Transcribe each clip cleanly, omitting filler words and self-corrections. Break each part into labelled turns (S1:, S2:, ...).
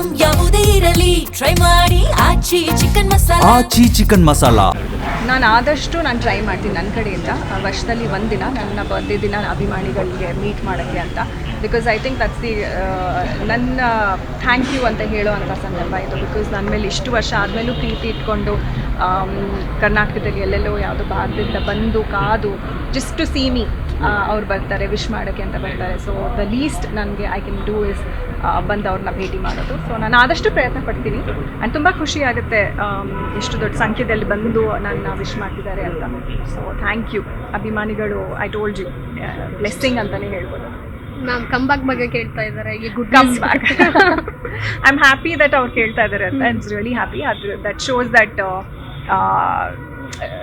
S1: Item ಯಾವುದೇ ಇರಲಿ try ಮಾಡಿ ಆಚಿ ಚಿಕನ್ ಮಸಾಲಾ.
S2: ನಾನು ಆದಷ್ಟು ಟ್ರೈ ಮಾಡ್ತೀನಿ ನನ್ನ ಕಡೆಯಿಂದ. ವರ್ಷದಲ್ಲಿ ಒಂದಿನ ನನ್ನ ಬರ್ತ್ಡೇ ದಿನ ಅಭಿಮಾನಿಗಳಿಗೆ ಮೀಟ್ ಮಾಡೋಕ್ಕೆ ಅಂತ. Because I think that's the ನನ್ನ ಥ್ಯಾಂಕ್ ಯು ಅಂತ ಹೇಳೋ ಅಂಥ ಸಂದರ್ಭ ಇದು. ಬಿಕಾಸ್ ನನ್ನ ಮೇಲೆ ಇಷ್ಟು ವರ್ಷ ಆದಮೇಲೂ ಪ್ರೀತಿ ಇಟ್ಕೊಂಡು ಕರ್ನಾಟಕದಲ್ಲಿ ಎಲ್ಲೆಲ್ಲೋ ಯಾವುದೋ ಭಾಗದಿಂದ ಬಂದು ಕಾದು ಜಸ್ಟ್ ಟು ಸಿ ಮೀ ಅವ್ರು ಬರ್ತಾರೆ, ವಿಶ್ ಮಾಡೋಕ್ಕೆ ಅಂತ ಬರ್ತಾರೆ. ಸೊ ದ ಲೀಸ್ಟ್ ನನಗೆ ಐ ಕ್ಯಾನ್ ಡೂ ಇಸ್ ಬಂದು ಅವ್ರನ್ನ ಭೇಟಿ ಮಾಡೋದು. ಸೊ ನಾನು ಆದಷ್ಟು ಪ್ರಯತ್ನ ಪಡ್ತೀನಿ ಆ್ಯಂಡ್ ತುಂಬ ಖುಷಿ ಆಗುತ್ತೆ ಇಷ್ಟು ದೊಡ್ಡ ಸಂಖ್ಯೆಯಲ್ಲಿ ಬಂದು ನನ್ನ ವಿಶ್ ಮಾಡ್ತಿದ್ದಾರೆ ಅಂತ. ಸೊ ಥ್ಯಾಂಕ್ ಯು ಅಭಿಮಾನಿಗಳು. ಐ ಟೋಲ್ಡ್ ಯು ಬ್ಲೆಸ್ಸಿಂಗ್ ಅಂತಲೇ ಹೇಳ್ಬೋದು.
S3: ಮ್ಯಾಮ್ ಕಂಬ್ಯಾಕ್ ಬಗ್ಗೆ ಕೇಳ್ತಾ ಇದ್ದಾರೆ, ಈ good
S2: come back. I am happy that ಅವ್ರು ಕೇಳ್ತಾ ಇದ್ದಾರೆ ಅಂತ. It's really happy. ಅದು that shows that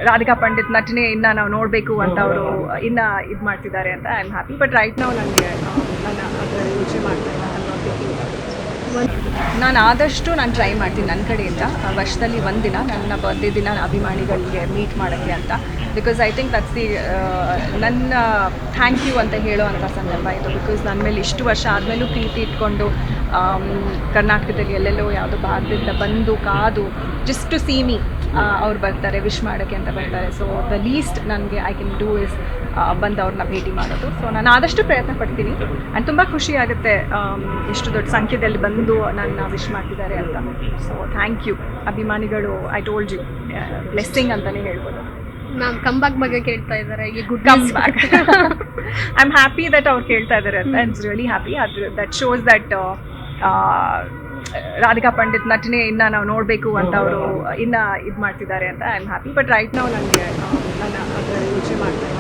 S2: Radhika Pandit ನಟನೆ ಇನ್ನು ನಾವು ನೋಡಬೇಕು ಅಂತ ಅವರು ಇನ್ನು ಇದು ಮಾಡ್ತಿದ್ದಾರೆ ಅಂತ. I am happy. But right ನಾವು ನನಗೆ ನನ್ನ ಅದರ ಯೋಚನೆ ಮಾಡ್ತಾ ಇಲ್ಲ ನಾನು ಆದಷ್ಟು ಟ್ರೈ ಮಾಡ್ತೀನಿ ನನ್ನ ಕಡೆಯಿಂದ. ವರ್ಷದಲ್ಲಿ ಒಂದಿನ ನನ್ನ ಬರ್ತ್ಡೇ ದಿನ ಅಭಿಮಾನಿಗಳಿಗೆ ಮೀಟ್ ಮಾಡೋಕ್ಕೆ ಅಂತ. Because I think that's the ನನ್ನ ಥ್ಯಾಂಕ್ ಯು ಅಂತ ಹೇಳೋ ಅಂಥ ಸಂದರ್ಭ ಇದು. ಬಿಕಾಸ್ ನನ್ನ ಮೇಲೆ ಇಷ್ಟು ವರ್ಷ ಆದಮೇಲೂ ಪ್ರೀತಿ ಇಟ್ಕೊಂಡು ಕರ್ನಾಟಕದಲ್ಲಿ ಎಲ್ಲೆಲ್ಲೋ ಯಾವುದೋ ಭಾಗದಿಂದ ಬಂದು ಕಾದು ಜಸ್ಟ್ ಟು ಸಿ ಮೀ ಅವ್ರು ಬರ್ತಾರೆ, ವಿಶ್ ಮಾಡೋಕ್ಕೆ ಅಂತ ಬರ್ತಾರೆ. ಸೊ ದ ಲೀಸ್ಟ್ ನನಗೆ ಐ ಕ್ಯಾನ್ ಡೂ ಇಸ್ ಬಂದು ಅವ್ರನ್ನ ಭೇಟಿ ಮಾಡೋದು. ಸೊ ನಾನು ಆದಷ್ಟು ಪ್ರಯತ್ನ ಪಡ್ತೀನಿ ಆ್ಯಂಡ್ ತುಂಬ ಖುಷಿ ಆಗುತ್ತೆ ಇಷ್ಟು ದೊಡ್ಡ ಸಂಖ್ಯೆಯಲ್ಲಿ ಬಂದು ನನ್ನ ವಿಶ್ ಮಾಡ್ತಿದ್ದಾರೆ ಅಂತ. ಸೊ ಥ್ಯಾಂಕ್ ಯು ಅಭಿಮಾನಿಗಳು. ಐ ಟೋಲ್ಡ್ ಯು ಬ್ಲೆಸ್ಸಿಂಗ್ ಅಂತಲೇ ಹೇಳ್ಬೋದು.
S3: ಮ್ಯಾಮ್ ಕಂಬ್ಯಾಕ್ ಬಗ್ಗೆ ಕೇಳ್ತಾ ಇದ್ದಾರೆ, ಈ good
S2: come back. I am happy that ಅವ್ರು ಕೇಳ್ತಾ ಇದ್ದಾರೆ ಅಂತ. It's really happy. ಅದು that shows that Radhika Pandit ನಟನೆ ಇನ್ನು ನಾವು ನೋಡಬೇಕು ಅಂತ ಅವರು ಇನ್ನು ಇದು ಮಾಡ್ತಿದ್ದಾರೆ ಅಂತ. I am happy. But right ನಾವು ನನಗೆ ನನ್ನ ಅದರ ಯೋಚನೆ ಮಾಡ್ತಾ ಇಲ್ಲ